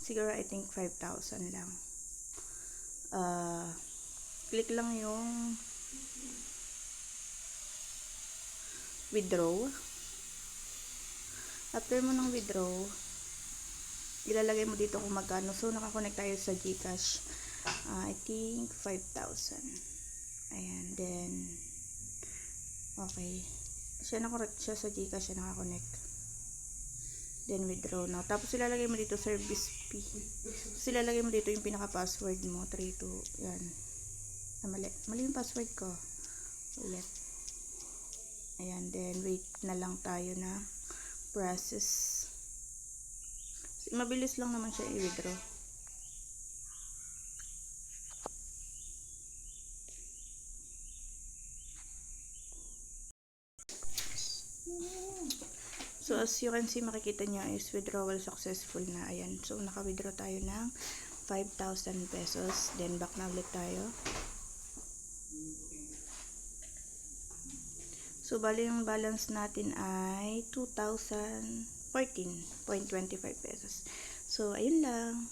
Siguro I think 5,000 lang. Click lang yung withdraw. After mo ng withdraw, ilalagay mo dito kung magkano. So, nakakonect tayo sa GCash. I think 5,000. Ayan, then okay. Nakorekt siya sa GCash, siya nakakonect. Then withdraw now. Tapos ilalagay mo dito service fee. Tapos ilalagay mo dito yung pinaka-password mo. 32. Yan. Mali yung password ko. Ulit. Ayan. Then wait na lang tayo na process. Mabilis lang naman siya i-withdraw. So, as you can see, makikita nyo is withdrawal successful na. Ayan. So, naka-withdraw tayo ng 5,000 pesos. Then, back na ulit tayo. So, bali yung balance natin ay 2,014.25 pesos. So, ayun lang.